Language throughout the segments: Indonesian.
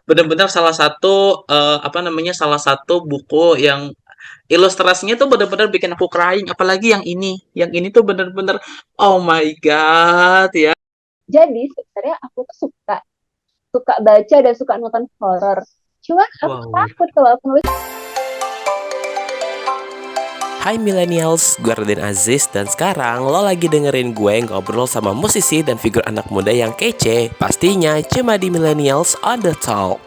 benar-benar salah satu apa namanya, salah satu buku yang ilustrasinya tuh benar-benar bikin aku crying, apalagi yang ini. Yang ini tuh benar-benar oh my god ya. Jadi sebenarnya aku tuh suka suka baca dan suka nonton horor. Cuman aku tuh Wow. takut kalau aku nulis. Hai millennials, gue Raden Aziz dan sekarang lo lagi dengerin gue ngobrol sama musisi dan figur anak muda yang kece. Pastinya cuma di Millennials on the Talk.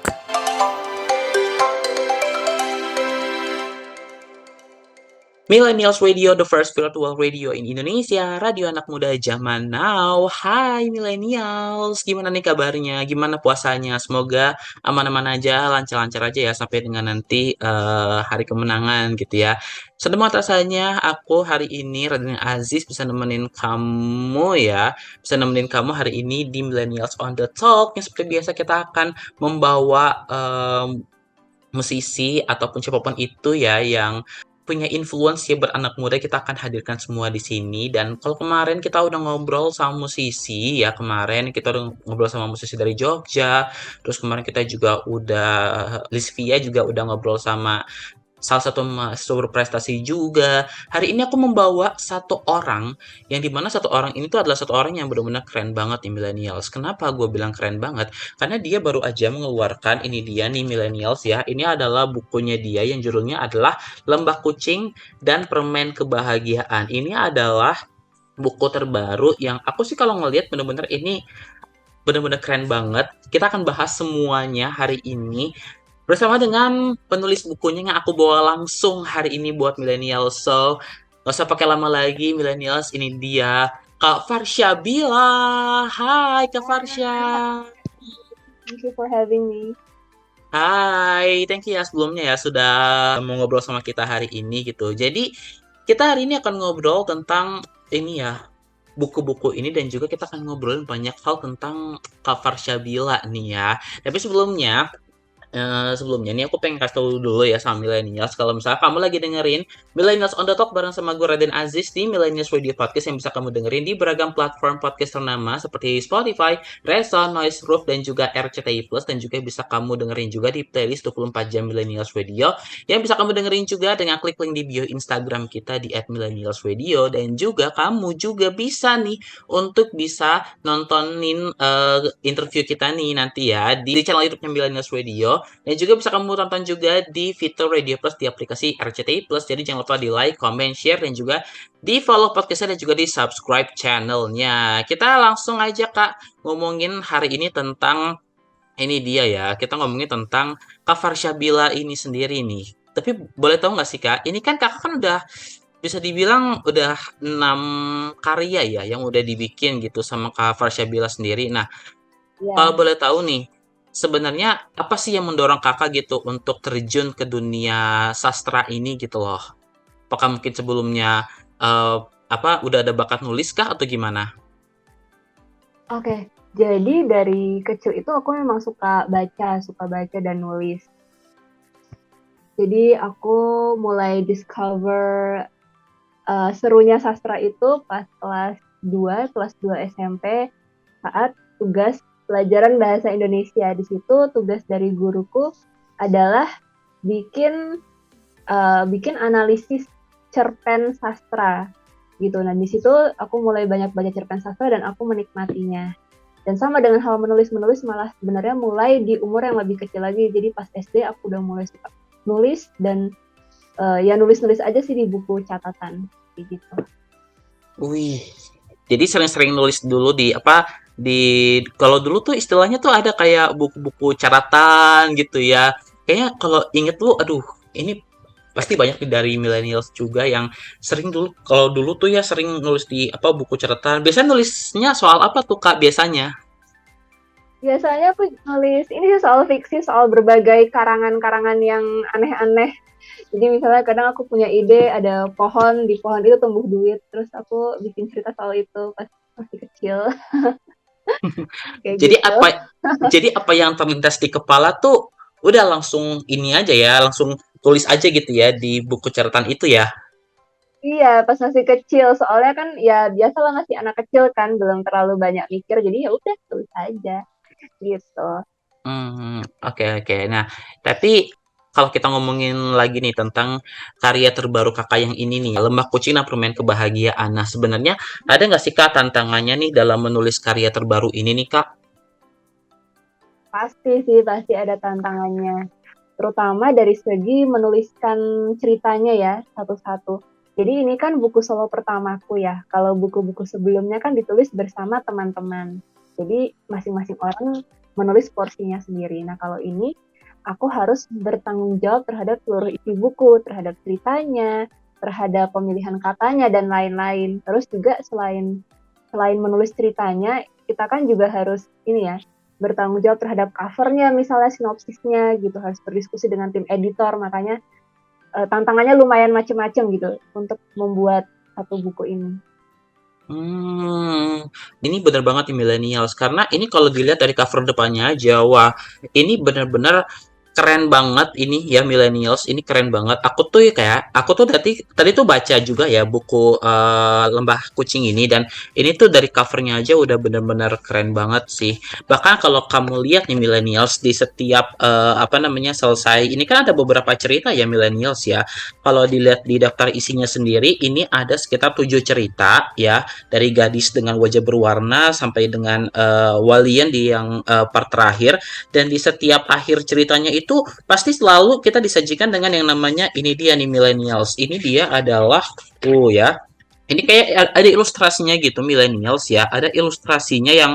Millennials Radio, the first virtual radio in Indonesia, radio anak muda zaman now. Hai Millennials, gimana nih kabarnya? Gimana puasanya? Semoga aman-aman aja, lancar-lancar aja ya sampai dengan nanti hari kemenangan gitu ya. Sedang rasanya aku hari ini Raden Aziz bisa nemenin kamu ya, bisa nemenin kamu hari ini di Millennials on the Talk. Yang seperti biasa kita akan membawa musisi ataupun siapapun itu ya yang punya influence ya beranak muda, kita akan hadirkan semua di sini. Dan kalau kemarin kita udah ngobrol sama musisi ya, kemarin kita udah ngobrol sama musisi dari Jogja, terus kemarin kita juga udah Lisvia juga udah ngobrol sama salah satu mahasiswa berprestasi juga. Hari ini aku membawa satu orang, yang dimana satu orang ini tuh adalah satu orang yang benar-benar keren banget nih millennials. Kenapa gue bilang keren banget? Karena dia baru aja mengeluarkan, ini dia nih millennials ya, ini adalah bukunya dia yang judulnya adalah Lembah Kucing dan Permen Kebahagiaan. Ini adalah buku terbaru yang aku sih kalau ngelihat bener-bener ini bener-bener keren banget. Kita akan bahas semuanya hari ini bersama dengan penulis bukunya yang aku bawa langsung hari ini buat millennials. So, nggak usah pakai lama lagi millennials, ini dia Kak Farsha Bila. Hai Kak Farsha. Thank you for having me. Hai, thank you ya sebelumnya ya sudah mau ngobrol sama kita hari ini gitu. Jadi kita hari ini akan ngobrol tentang ini ya, buku-buku ini dan juga kita akan ngobrolin banyak hal tentang Kak Farsha Bila nih ya. Tapi sebelumnya nih aku pengen kasih tahu dulu ya sama millennials kalau misalnya kamu lagi dengerin Millennials on the Talk bareng sama gue Raden Aziz di Millennials Radio Podcast yang bisa kamu dengerin di beragam platform podcast ternama seperti Spotify, Reson, Noise Roof, dan juga RCTI Plus, dan juga bisa kamu dengerin juga di playlist 24 jam Millennials Radio yang bisa kamu dengerin juga dengan klik link di bio Instagram kita di @millennialsradio. Dan juga kamu juga bisa nih untuk bisa nontonin interview kita nih nanti ya di channel YouTube-nya Millennials Radio. Dan juga bisa kamu tonton juga di fitur Radio Plus di aplikasi RCTI Plus. Jadi jangan lupa di like, comment, share, dan juga di follow podcastnya dan juga di subscribe channelnya. Kita langsung aja Kak ngomongin hari ini tentang ini dia ya. Kita ngomongin tentang Kak Farshabila ini sendiri nih. Tapi boleh tahu nggak sih Kak? Ini kan Kakak kan udah bisa dibilang udah 6 karya ya yang udah dibikin gitu sama Kak Farshabila sendiri. Nah, kalau Ya, boleh tahu nih, sebenarnya apa sih yang mendorong Kakak gitu untuk terjun ke dunia sastra ini gitu loh? Apakah mungkin sebelumnya eh, apa udah ada bakat nulis kah atau gimana? oke. Jadi dari kecil itu aku memang suka baca dan nulis. Jadi aku mulai discover serunya sastra itu pas kelas 2 SMP saat tugas pelajaran bahasa Indonesia. Di situ tugas dari guruku adalah bikin bikin analisis cerpen sastra gitu. Nah, di situ aku mulai banyak baca cerpen sastra dan aku menikmatinya. Dan sama dengan hal menulis malah sebenarnya mulai di umur yang lebih kecil lagi. Jadi pas SD aku udah mulai suka nulis dan ya nulis-nulis aja sih di buku catatan kayak gitu. Wih, jadi sering-sering nulis dulu di apa di kalau dulu tuh istilahnya tuh ada kayak buku-buku catatan gitu ya. Kayaknya kalau inget tuh, aduh, ini pasti banyak nih dari millennials juga yang sering dulu kalau dulu tuh ya sering nulis di apa buku catatan. Biasanya nulisnya soal apa tuh Kak biasanya? Biasanya aku nulis ini sih soal fiksi, soal berbagai karangan-karangan yang aneh-aneh. Jadi misalnya kadang aku punya ide ada pohon, di pohon itu tumbuh duit, terus aku bikin cerita soal itu pas masih kecil kayak Jadi gitu. apa yang terlintas di kepala tuh udah langsung ini aja ya, langsung tulis aja gitu ya di buku catatan itu ya. Iya, pas masih kecil, soalnya kan ya biasalah masih anak kecil kan, belum terlalu banyak mikir, jadi ya udah tulis aja gitu. Oke oke. Nah, tapi kalau kita ngomongin lagi nih tentang karya terbaru Kakak yang ini nih, Lembah Kucing dan Permen Kebahagiaan. Nah, sebenarnya ada nggak sih Kak tantangannya nih dalam menulis karya terbaru ini nih Kak? Pasti sih, pasti ada tantangannya. Terutama dari segi menuliskan ceritanya ya, satu-satu. Jadi ini kan buku solo pertamaku ya. Kalau buku-buku sebelumnya kan ditulis bersama teman-teman. Jadi masing-masing orang menulis porsinya sendiri. Nah kalau ini aku harus bertanggung jawab terhadap seluruh isi buku, terhadap ceritanya, terhadap pemilihan katanya dan lain-lain. Terus juga selain menulis ceritanya, kita kan juga harus ini ya, bertanggung jawab terhadap covernya, misalnya sinopsisnya gitu, harus berdiskusi dengan tim editor. Makanya tantangannya lumayan macam-macam gitu untuk membuat satu buku ini. Hmm, ini bener banget nih millennials karena ini kalau dilihat dari cover depannya aja, wah ini bener-bener keren banget ini ya millennials, ini keren banget. Aku tuh tadi tuh baca juga ya buku Lembah Kucing ini dan ini tuh dari covernya aja udah bener-bener keren banget sih. Bahkan kalau kamu lihat nih millennials di setiap apa namanya selesai, ini kan ada beberapa cerita ya millennials ya. Kalau dilihat di daftar isinya sendiri, ini ada sekitar 7 cerita ya dari gadis dengan wajah berwarna sampai dengan Walian di yang part terakhir dan di setiap akhir ceritanya itu pasti selalu kita disajikan dengan yang namanya ini dia nih millennials. Ini dia adalah ya. Ini kayak ada ilustrasinya gitu millennials ya. Ada ilustrasinya yang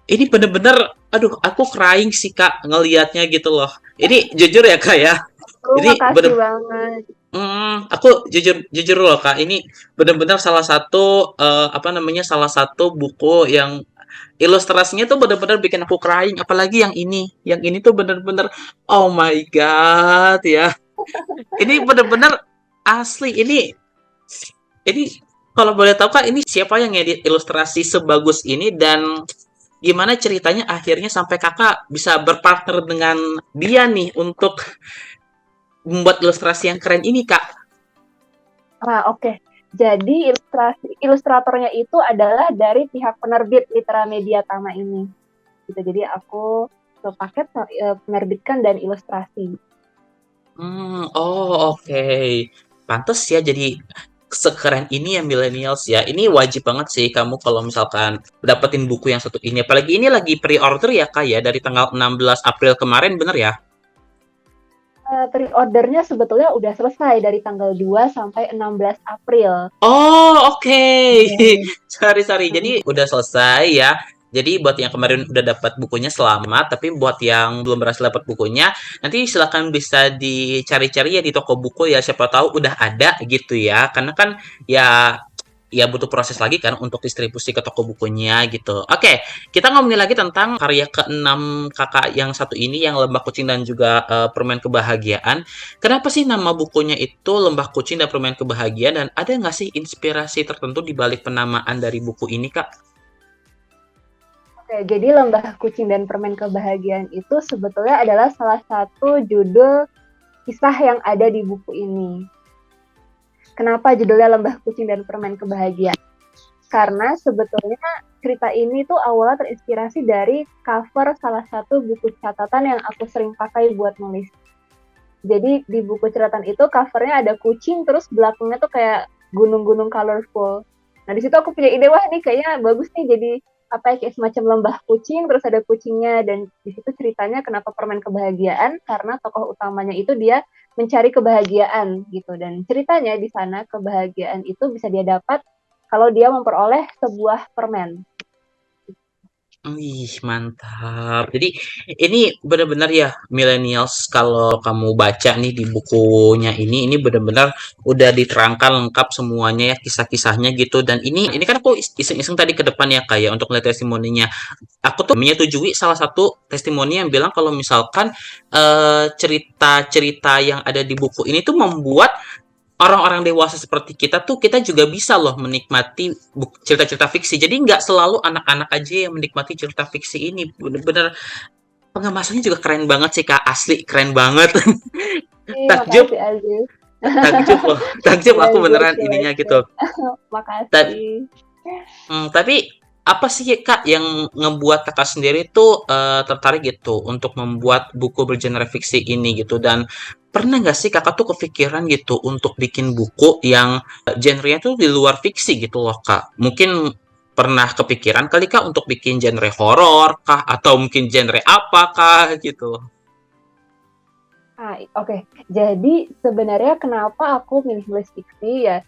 ini bener-bener aduh aku crying sih Kak ngelihatnya gitu loh. Ini jujur ya Kak ya. Ini Makasih bener banget. Aku jujur jujur loh Kak, ini benar-benar salah satu apa namanya salah satu buku yang ilustrasinya tuh benar-benar bikin aku crying. Apalagi yang ini, tuh benar-benar oh my god ya. Ini benar-benar asli. Ini kalau boleh tahu Kak, ini siapa yang ngedit ilustrasi sebagus ini dan gimana ceritanya akhirnya sampai Kakak bisa berpartner dengan dia nih untuk membuat ilustrasi yang keren ini Kak? Oke. Jadi ilustratornya itu adalah dari pihak penerbit Litera Media Tama ini. Gitu. Jadi aku sepaket penerbitkan dan ilustrasi. Oke. Pantes ya jadi sekeren ini ya millennials ya. Ini wajib banget sih kamu kalau misalkan dapetin buku yang satu ini. Apalagi ini lagi pre-order ya Kak ya dari tanggal 16 April kemarin bener ya? Pre-ordernya sebetulnya udah selesai dari tanggal 2 sampai 16 April. Oh, oke. Sorry. Jadi udah selesai ya. Jadi buat yang kemarin udah dapat bukunya selamat, tapi buat yang belum berhasil dapat bukunya, nanti silakan bisa dicari-cari ya di toko buku ya. Siapa tahu udah ada gitu ya. Karena kan ya butuh proses lagi kan untuk distribusi ke toko bukunya gitu. Oke, kita ngomongin lagi tentang karya keenam kakak yang satu ini yang Lembah Kucing dan juga Permen Kebahagiaan. Kenapa sih nama bukunya itu Lembah Kucing dan Permen Kebahagiaan dan ada nggak sih inspirasi tertentu di balik penamaan dari buku ini Kak? Oke, jadi Lembah Kucing dan Permen Kebahagiaan itu sebetulnya adalah salah satu judul kisah yang ada di buku ini. Kenapa judulnya Lembah Kucing dan Permen Kebahagiaan? Karena sebetulnya cerita ini tuh awalnya terinspirasi dari cover salah satu buku catatan yang aku sering pakai buat nulis. Jadi di buku catatan itu covernya ada kucing, terus belakangnya tuh kayak gunung-gunung colorful. Nah di situ aku punya ide, wah ini kayaknya bagus nih jadi kayak semacam lembah kucing, terus ada kucingnya, dan di situ ceritanya kenapa Permen Kebahagiaan, karena tokoh utamanya itu dia mencari kebahagiaan gitu, dan ceritanya di sana kebahagiaan itu bisa dia dapat kalau dia memperoleh sebuah permen. Wih, mantap. Jadi ini benar-benar ya millennials kalau kamu baca nih di bukunya ini benar-benar udah diterangkan lengkap semuanya ya kisah-kisahnya gitu dan ini kan aku iseng-iseng tadi ke depan ya kayak untuk lihat testimoninya. Aku tuh menyetujui salah satu testimoni yang bilang kalau misalkan cerita-cerita yang ada di buku ini tuh membuat orang-orang dewasa seperti kita tuh kita juga bisa loh menikmati cerita-cerita fiksi. Jadi nggak selalu anak-anak aja yang menikmati cerita fiksi ini. Bener-bener pengemasannya juga keren banget sih Kak. Asli keren banget. Takjub. Takjub loh. Takjub aku beneran ininya gitu. Makasih. Tapi apa sih Kak yang ngebuat Kakak sendiri tuh tertarik gitu untuk membuat buku bergenre fiksi ini gitu dan pernah nggak sih Kakak tuh kepikiran gitu untuk bikin buku yang genrenya tuh di luar fiksi gitu loh Kak? Mungkin pernah kepikiran kali Kak untuk bikin genre horor kah atau mungkin genre apa kah gitu? Oke. Jadi sebenarnya kenapa aku milih nulis fiksi ya,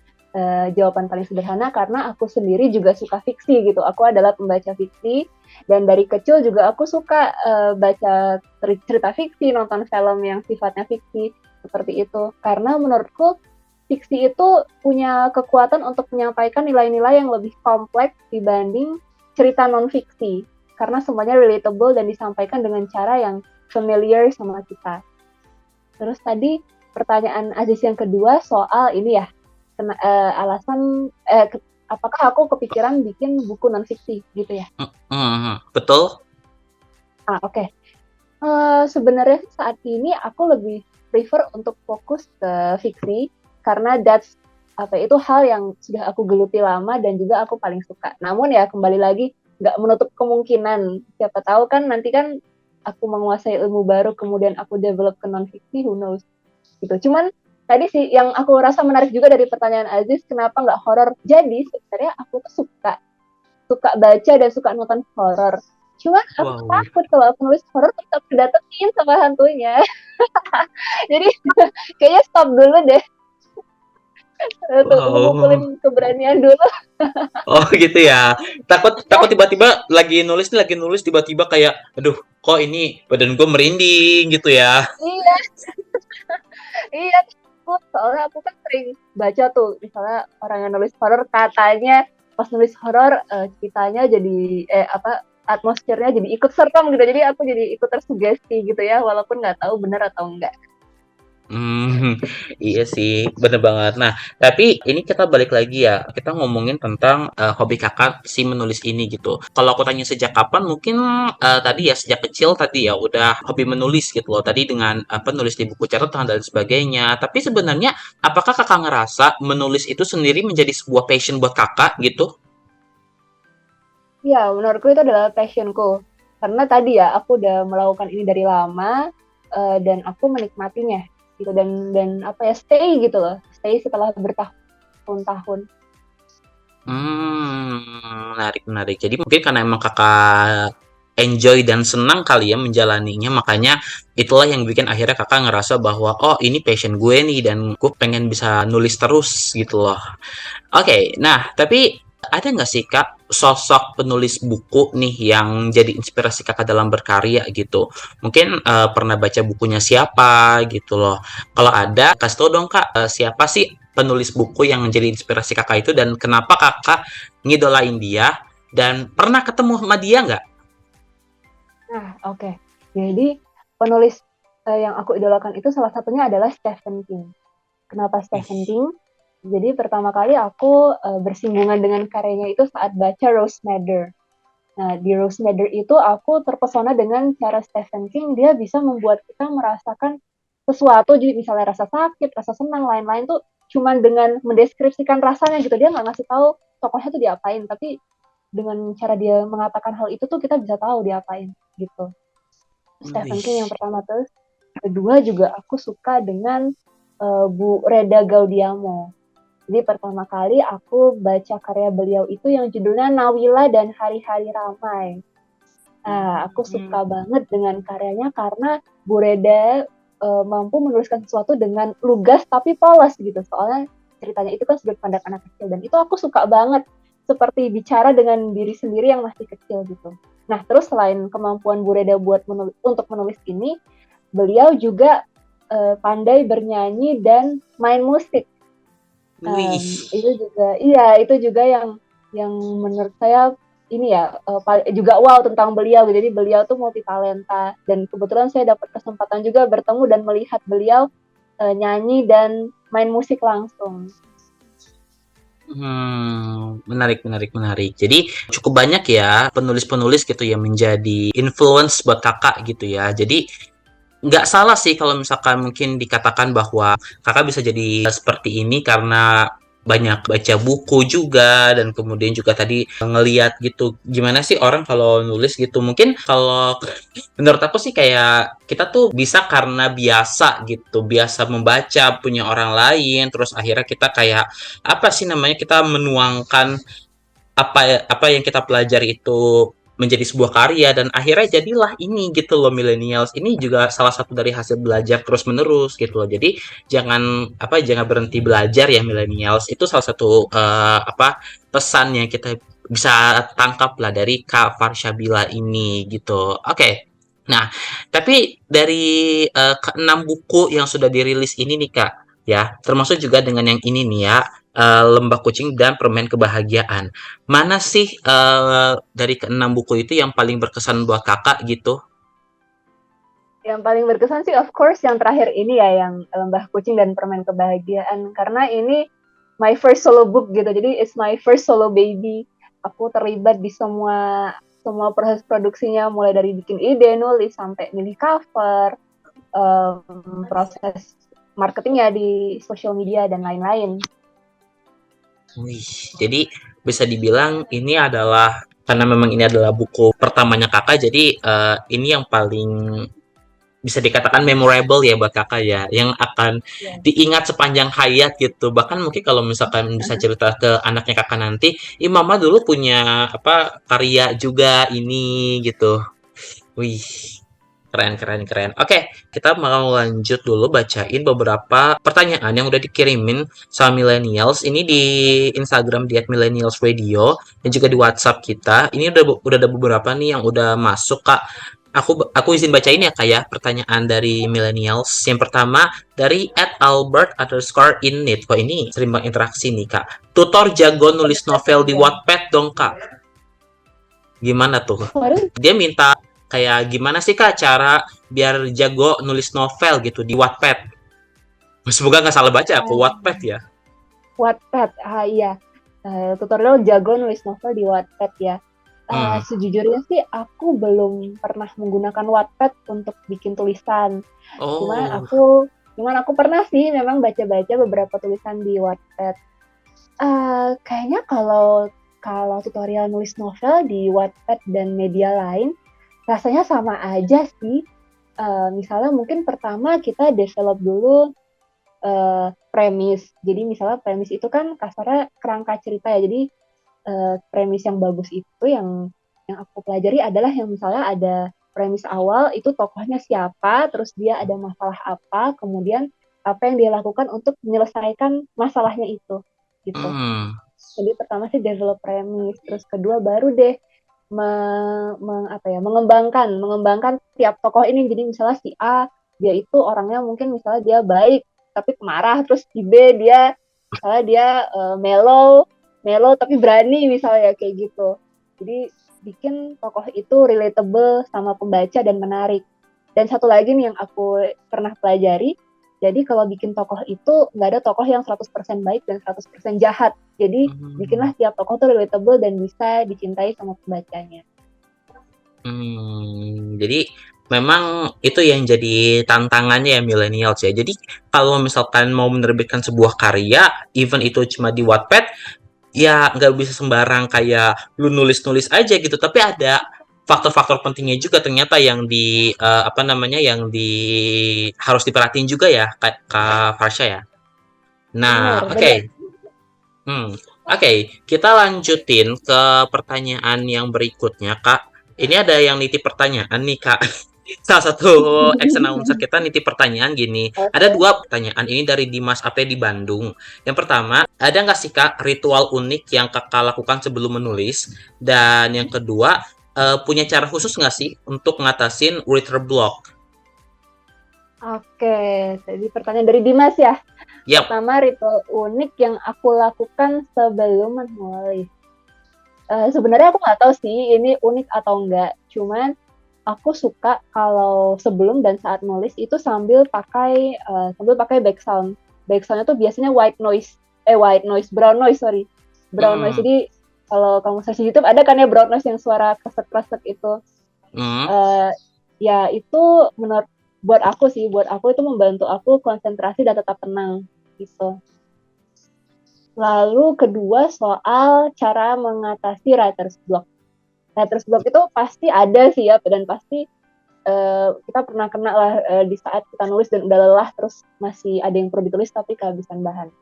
jawaban paling sederhana karena aku sendiri juga suka fiksi gitu. Aku adalah pembaca fiksi dan dari kecil juga aku suka baca cerita fiksi, nonton film yang sifatnya fiksi seperti itu. Karena menurutku fiksi itu punya kekuatan untuk menyampaikan nilai-nilai yang lebih kompleks dibanding cerita non fiksi. Karena semuanya relatable dan disampaikan dengan cara yang familiar sama kita. Terus tadi pertanyaan Aziz yang kedua soal ini ya, alasan apakah aku kepikiran bikin buku non fiksi gitu ya? Betul? Oke. Sebenarnya saat ini aku lebih prefer untuk fokus ke fiksi karena itu hal yang sudah aku geluti lama dan juga aku paling suka. Namun ya kembali lagi nggak menutup kemungkinan, siapa tahu kan nanti kan aku menguasai ilmu baru kemudian aku develop ke non fiksi, who knows gitu. Cuman tadi sih yang aku rasa menarik juga dari pertanyaan Aziz, kenapa nggak horor? Jadi sebenarnya aku tuh suka baca dan suka nonton horor. Cuman aku takut kalau aku nulis horor tetap kedatengin sama hantunya. Jadi kayaknya stop dulu deh. Ngumpulin keberanian dulu. Oh gitu ya. Takut tiba-tiba lagi nulis tiba-tiba kayak aduh kok ini badan gue merinding gitu ya. Iya. Iya, soalnya aku kan sering baca tuh misalnya orang yang nulis horor katanya pas nulis horor ceritanya jadi atmosfernya jadi ikut serem gitu. Jadi aku jadi ikut tersugesti gitu ya walaupun nggak tahu benar atau enggak. Iya sih, bener banget. Nah, tapi ini kita balik lagi ya, kita ngomongin tentang hobi Kakak si menulis ini gitu. Kalau aku tanya sejak kapan, mungkin tadi ya sejak kecil tadi ya udah hobi menulis gitu loh. Tadi dengan apa nulis di buku catatan dan sebagainya. Tapi sebenarnya apakah Kakak ngerasa menulis itu sendiri menjadi sebuah passion buat Kakak gitu? Iya, menurutku itu adalah passionku. Karena tadi ya aku udah melakukan ini dari lama dan aku menikmatinya gitu dan apa ya stay gitu loh, stay setelah bertahun-tahun. Menarik. Jadi mungkin karena emang Kakak enjoy dan senang kali ya menjalaninya, makanya itulah yang bikin akhirnya Kakak ngerasa bahwa oh ini passion gue nih dan gue pengen bisa nulis terus gitu loh. Oke, nah tapi ada nggak sih Kak sosok penulis buku nih yang jadi inspirasi Kakak dalam berkarya gitu? Mungkin pernah baca bukunya siapa gitu loh. Kalau ada, kasih tau dong Kak, siapa sih penulis buku yang menjadi inspirasi Kakak itu dan kenapa Kakak ngidolain dia dan pernah ketemu sama dia nggak? Nah, oke. Jadi penulis yang aku idolakan itu salah satunya adalah Stephen King. Kenapa Stephen King? Jadi pertama kali aku bersinggungan dengan karyanya itu saat baca Rose Madder. Nah, di Rose Madder itu aku terpesona dengan cara Stephen King, dia bisa membuat kita merasakan sesuatu, jadi misalnya rasa sakit, rasa senang, lain-lain tuh cuman dengan mendeskripsikan rasanya gitu. Dia nggak ngasih tahu tokohnya tuh diapain, tapi dengan cara dia mengatakan hal itu tuh kita bisa tahu diapain gitu. Stephen King yang pertama. Terus kedua juga aku suka dengan Bu Reda Gaudiamo. Jadi pertama kali aku baca karya beliau itu yang judulnya Nawila dan Hari-Hari Ramai. Nah, aku suka banget dengan karyanya karena Bu Reda mampu menuliskan sesuatu dengan lugas tapi polos gitu. Soalnya ceritanya itu kan sudut pandang anak kecil dan itu aku suka banget. Seperti bicara dengan diri sendiri yang masih kecil gitu. Nah, terus selain kemampuan Bu Reda untuk menulis ini, beliau juga pandai bernyanyi dan main musik. Itu juga yang menurut saya ini ya juga wow tentang beliau. Jadi beliau tuh multi talenta dan kebetulan saya dapat kesempatan juga bertemu dan melihat beliau nyanyi dan main musik langsung. Menarik. Jadi cukup banyak ya penulis-penulis gitu yang menjadi influence buat Kakak gitu ya. Jadi nggak salah sih kalau misalkan mungkin dikatakan bahwa Kakak bisa jadi seperti ini karena banyak baca buku juga dan kemudian juga tadi ngeliat gitu gimana sih orang kalau nulis gitu. Mungkin kalau menurut aku sih kayak kita tuh bisa karena biasa gitu, biasa membaca punya orang lain, terus akhirnya kita kayak apa sih namanya kita menuangkan apa yang kita pelajari itu menjadi sebuah karya dan akhirnya jadilah ini gitu loh millennials. Ini juga salah satu dari hasil belajar terus menerus gitu loh. Jadi jangan berhenti belajar ya millennials. Itu salah satu pesan yang kita bisa tangkap lah dari Kak Farshabila ini gitu. Oke. Nah, tapi dari keenam buku yang sudah dirilis ini nih Kak, ya, termasuk juga dengan yang ini nih ya, Lembah Kucing dan Permen Kebahagiaan. Mana sih dari keenam buku itu yang paling berkesan buat kakak gitu? Yang paling berkesan sih of course yang terakhir ini ya, yang Lembah Kucing dan Permen Kebahagiaan, karena ini my first solo book gitu, jadi it's my first solo baby. Aku terlibat di semua proses produksinya, mulai dari bikin ide, nulis, sampai milih cover, proses marketingnya di social media dan lain-lain. Wih, jadi bisa dibilang ini adalah karena memang ini adalah buku pertamanya kakak, jadi ini yang paling bisa dikatakan memorable ya buat kakak ya, yang akan diingat sepanjang hayat gitu. Bahkan mungkin kalau misalkan bisa cerita ke anaknya kakak nanti, mama dulu punya apa karya juga ini gitu. Wih, keren, keren, keren. Oke, kita mau lanjut dulu bacain beberapa pertanyaan yang udah dikirimin sama millennials. Ini di Instagram di @millennialsradio dan juga di WhatsApp kita. Ini udah ada beberapa nih yang udah masuk, Kak. Aku izin bacain ya, Kak ya, pertanyaan dari millennials. Yang pertama dari @albert_innit. Kok ini sering banget interaksi nih, Kak. Tutor jago nulis novel di Wattpad dong, Kak. Gimana tuh? Dia minta kayak gimana sih Kak cara biar jago nulis novel gitu di Wattpad. Semoga nggak salah baca aku Wattpad ya. Wattpad, iya. Tutorial jago nulis novel di Wattpad ya. Sejujurnya sih aku belum pernah menggunakan Wattpad untuk bikin tulisan. Cuman aku pernah sih memang baca-baca beberapa tulisan di Wattpad. Kayaknya kalau tutorial nulis novel di Wattpad dan media lain rasanya sama aja sih. Misalnya mungkin pertama kita develop dulu premis. Jadi misalnya premis itu kan kasarnya kerangka cerita ya. Jadi premis yang bagus itu yang aku pelajari adalah yang misalnya ada premis awal itu tokohnya siapa, terus dia ada masalah apa, kemudian apa yang dia lakukan untuk menyelesaikan masalahnya itu gitu. Jadi pertama sih develop premis, terus kedua baru deh mengembangkan tiap tokoh ini. Jadi misalnya si A dia itu orangnya mungkin misalnya dia baik tapi pemarah, terus si B dia misalnya dia mellow tapi berani misalnya kayak gitu. Jadi bikin tokoh itu relatable sama pembaca dan menarik. Dan satu lagi nih yang aku pernah pelajari, jadi kalau bikin tokoh itu nggak ada tokoh yang 100% baik dan 100% jahat. Jadi bikinlah tiap tokoh tuh relatable dan bisa dicintai sama pembacanya. Jadi memang itu yang jadi tantangannya ya millennials ya. Jadi kalau misalkan mau menerbitkan sebuah karya, even itu cuma di Wattpad, ya nggak bisa sembarang kayak lu nulis-nulis aja gitu. Tapi ada faktor-faktor pentingnya juga ternyata yang harus diperhatiin juga ya Kak Farsha ya. Nah, oke. Oke, kita lanjutin ke pertanyaan yang berikutnya, Kak. Ini ada yang nitip pertanyaan nih, Kak. Salah satu ex-announcer kita nitip pertanyaan gini. Ada 2 pertanyaan ini dari Dimas AP di Bandung. Yang pertama, ada nggak sih, Kak, ritual unik yang Kakak lakukan sebelum menulis? Dan yang kedua, punya cara khusus nggak sih untuk ngatasin writer block? Oke, jadi pertanyaan dari Dimas ya. Yep. Pertama, ritual unik yang aku lakukan sebelum menulis. Sebenarnya aku nggak tahu sih ini unik atau enggak. Cuman aku suka kalau sebelum dan saat nulis itu sambil pakai background. Backgroundnya tuh biasanya brown noise. Brown noise. Jadi kalau kamu search di YouTube ada kan ya brown noise yang suara kresek-kresek itu. Ya itu buat aku itu membantu aku konsentrasi dan tetap tenang gitu. Lalu kedua soal cara mengatasi writer's block. Writer's block itu pasti ada sih ya, dan pasti kita pernah kena lah di saat kita nulis dan udah lelah terus masih ada yang perlu ditulis tapi kehabisan bahan.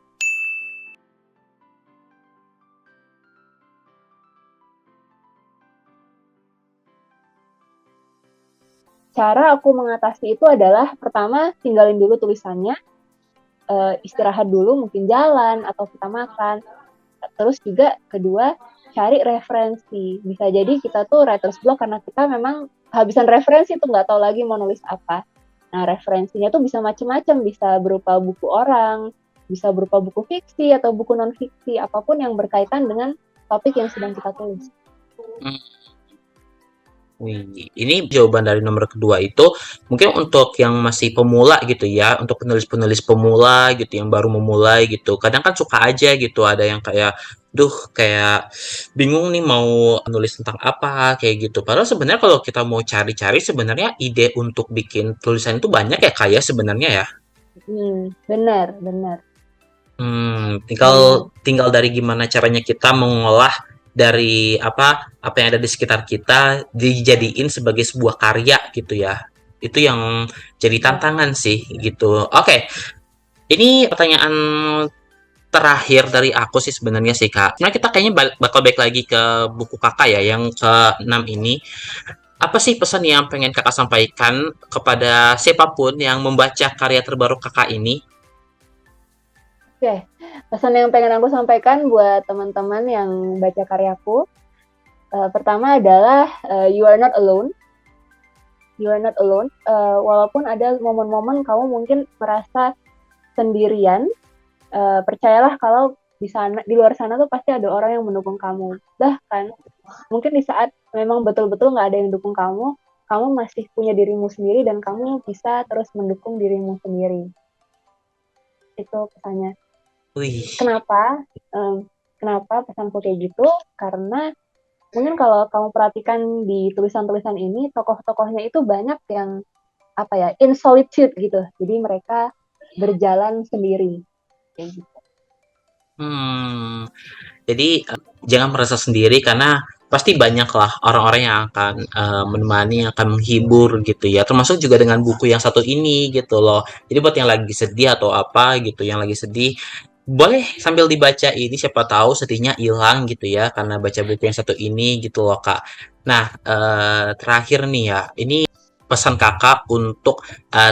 Cara aku mengatasi itu adalah pertama tinggalin dulu tulisannya, istirahat dulu, mungkin jalan atau kita makan. Terus juga kedua cari referensi. Bisa jadi kita tuh writer's block karena kita memang kehabisan referensi tuh nggak tahu lagi mau nulis apa. Nah referensinya tuh bisa macam-macam, bisa berupa buku orang, bisa berupa buku fiksi atau buku non fiksi, apapun yang berkaitan dengan topik yang sedang kita tulis. Wih, ini jawaban dari nomor kedua itu mungkin untuk yang masih pemula gitu ya, untuk penulis-penulis pemula gitu yang baru memulai gitu. Kadang kan suka aja gitu ada yang kayak, duh kayak bingung nih mau nulis tentang apa kayak gitu. Padahal sebenarnya kalau kita mau cari-cari sebenarnya ide untuk bikin tulisan itu banyak ya kayak sebenarnya ya. Benar. Tinggal dari gimana caranya kita mengolah dari apa yang ada di sekitar kita dijadiin sebagai sebuah karya gitu ya. Itu yang jadi tantangan sih gitu. Oke, ini pertanyaan terakhir dari aku sih sebenarnya sih Kak. Nah kita kayaknya bakal balik lagi ke buku Kakak ya yang ke-6 ini. Apa sih pesan yang pengen Kakak sampaikan kepada siapapun yang membaca karya terbaru Kakak ini? Oke, pesan yang pengen aku sampaikan buat teman-teman yang baca karyaku, pertama adalah you are not alone. You are not alone. Walaupun ada momen-momen kamu mungkin merasa sendirian, percayalah kalau di luar sana tuh pasti ada orang yang mendukung kamu. Bahkan mungkin di saat memang betul-betul nggak ada yang dukung kamu masih punya dirimu sendiri dan kamu bisa terus mendukung dirimu sendiri. Itu pesannya. Wih. Kenapa pesanku kayak gitu? Karena mungkin kalau kamu perhatikan di tulisan-tulisan ini, tokoh-tokohnya itu banyak yang in solitude gitu. Jadi mereka berjalan sendiri. Kayak gitu. Jadi jangan merasa sendiri karena pasti banyak lah orang-orang yang akan menemani, yang akan menghibur gitu ya. Termasuk juga dengan buku yang satu ini gitu loh. Jadi buat yang lagi sedih atau apa gitu, yang lagi sedih, boleh sambil dibaca ini siapa tahu sedihnya hilang gitu ya karena baca buku yang satu ini gitu loh Kak. Nah, terakhir nih ya, ini pesan Kakak untuk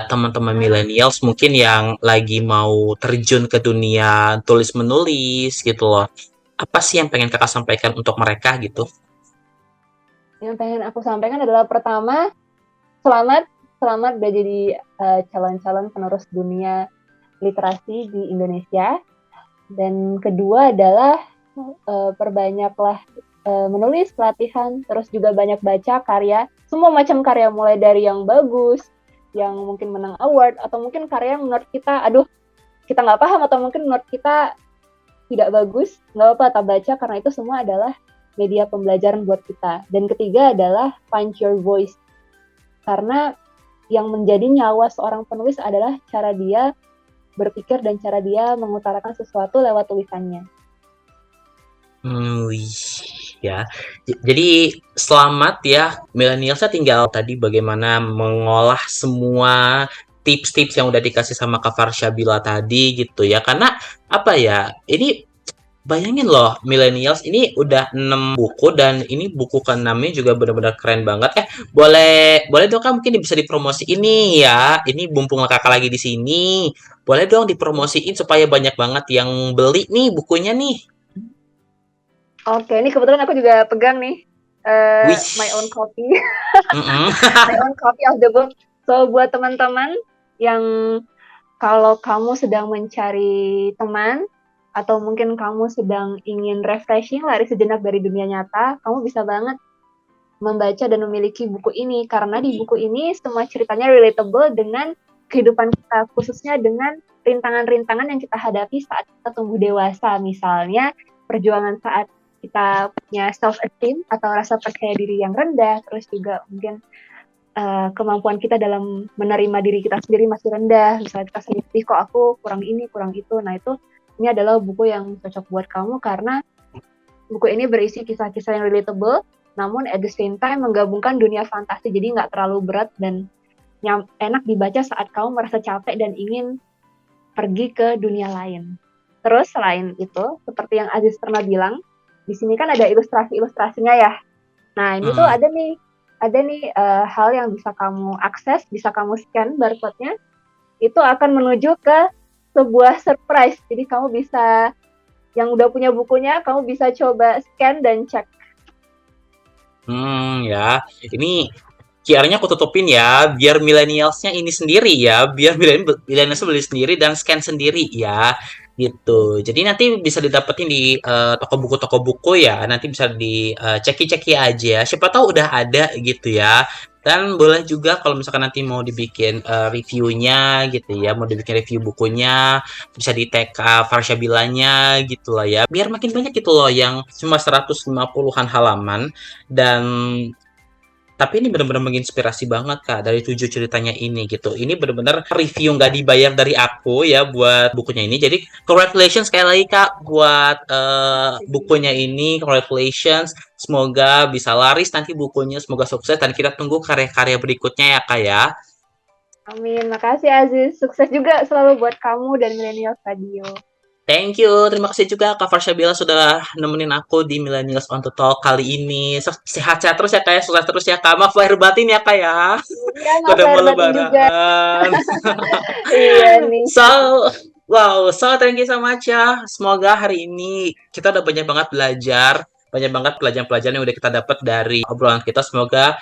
teman-teman millennials mungkin yang lagi mau terjun ke dunia tulis menulis gitu loh. Apa sih yang pengen Kakak sampaikan untuk mereka gitu? Yang pengen aku sampaikan adalah pertama, selamat udah jadi calon-calon penerus dunia literasi di Indonesia. Dan kedua adalah perbanyaklah menulis, latihan, terus juga banyak baca karya, semua macam karya, mulai dari yang bagus, yang mungkin menang award, atau mungkin karya yang menurut kita, kita nggak paham, atau mungkin menurut kita tidak bagus, nggak apa-apa, tak baca, karena itu semua adalah media pembelajaran buat kita. Dan ketiga adalah find your voice, karena yang menjadi nyawa seorang penulis adalah cara dia berpikir dan cara dia mengutarakan sesuatu lewat tulisannya. Ya. Jadi selamat ya millennialsnya, tinggal tadi bagaimana mengolah semua tips-tips yang udah dikasih sama Kak Farshabila tadi gitu ya. Karena apa ya? Ini bayangin loh, millennials ini udah 6 buku dan ini buku ke-6-nya juga benar-benar keren banget. Boleh dong Kak mungkin bisa dipromosi ini ya. Ini mumpung Kakak lagi di sini. Boleh dong dipromosiin supaya banyak banget yang beli nih bukunya nih. Oke, ini kebetulan aku juga pegang nih my own copy. My own copy of the book. So buat teman-teman yang kalau kamu sedang mencari teman atau mungkin kamu sedang ingin refreshing, lari sejenak dari dunia nyata, kamu bisa banget membaca dan memiliki buku ini, karena di buku ini semua ceritanya relatable dengan kehidupan kita, khususnya dengan rintangan-rintangan yang kita hadapi saat kita tumbuh dewasa, misalnya perjuangan saat kita punya self-esteem atau rasa percaya diri yang rendah, terus juga mungkin kemampuan kita dalam menerima diri kita sendiri masih rendah, misalnya kita sedih, kok aku kurang ini, kurang itu. Nah itu ini adalah buku yang cocok buat kamu karena buku ini berisi kisah-kisah yang relatable, namun at the same time menggabungkan dunia fantasi, jadi nggak terlalu berat dan enak dibaca saat kamu merasa capek dan ingin pergi ke dunia lain. Terus selain itu, seperti yang Aziz pernah bilang, di sini kan ada ilustrasi-ilustrasinya ya. Nah ini tuh ada nih hal yang bisa kamu akses, bisa kamu scan barcode-nya, itu akan menuju ke sebuah surprise. Jadi kamu bisa, yang udah punya bukunya, kamu bisa coba scan dan cek. Ya, ini QR-nya aku tutupin ya, biar millennials-nya ini sendiri ya, biar millennials beli sendiri dan scan sendiri ya, gitu. Jadi nanti bisa didapetin di toko buku ya, nanti bisa diceki-ceki aja, siapa tahu udah ada gitu ya. Dan boleh juga kalau misalkan nanti mau dibikin reviewnya gitu ya, mau dibikin review bukunya, bisa di tag Farsyabilanya gitu lah ya, biar makin banyak gitu loh yang cuma 150-an halaman. Dan tapi ini benar-benar menginspirasi banget Kak dari 7 ceritanya ini gitu. Ini benar-benar review nggak dibayar dari aku ya buat bukunya ini. Jadi congratulations sekali lagi Kak buat bukunya ini. Congratulations. Semoga bisa laris nanti bukunya. Semoga sukses dan kita tunggu karya-karya berikutnya ya Kak ya. Amin. Makasih Aziz. Sukses juga selalu buat kamu dan Millennials Radio. Thank you. Terima kasih juga Kak Farsyabila sudah nemenin aku di Millennials on the Talk kali ini. Sehat-sehat terus ya Kak ya. Sukses terus ya Kak. Maaf lahir batin ya Kak ya. Iya, Udah mau batin juga. lebaran. Iya nih. So thank you so much ya. Semoga hari ini kita udah banyak banget belajar. Banyak banget pelajaran-pelajaran yang udah kita dapat dari obrolan kita. Semoga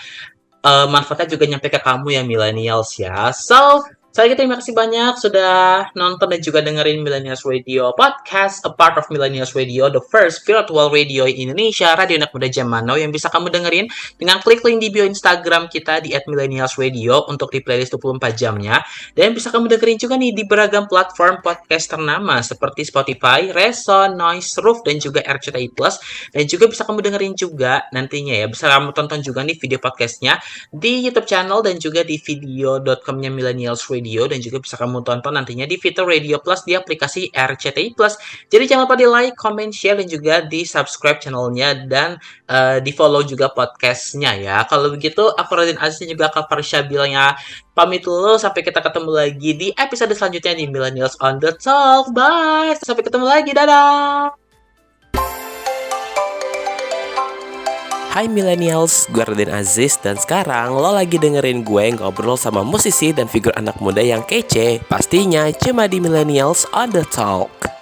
manfaatnya juga nyampe ke kamu ya millennials ya. So, saya terima kasih banyak sudah nonton dan juga dengerin Millennials Radio Podcast, a part of Millennials Radio, the first virtual radio in Indonesia, radio anak muda zaman now yang bisa kamu dengerin dengan klik link di bio Instagram kita di @millennialsradio untuk di playlist 24 jamnya. Dan bisa kamu dengerin juga nih di beragam platform podcast ternama seperti Spotify, Reson, Noise, Roof, dan juga RCTI Plus. Dan juga bisa kamu dengerin juga nantinya ya, bisa kamu tonton juga nih video podcastnya di YouTube channel dan juga di video.com-nya Millennials Radio, dan juga bisa kamu tonton nantinya di Fitur Radio Plus di aplikasi RCTI Plus. Jadi jangan lupa di like, comment, share, dan juga di subscribe channelnya dan di follow juga podcastnya ya. Kalau begitu aku Raden Aziz juga Kak Farsyabilanya pamit dulu, sampai kita ketemu lagi di episode selanjutnya di Millennials on the Talk. Bye, sampai ketemu lagi, dadah. Hai Millennials, gue Raden Aziz dan sekarang lo lagi dengerin gue ngobrol sama musisi dan figur anak muda yang kece. Pastinya cuma di Millennials on the Talk.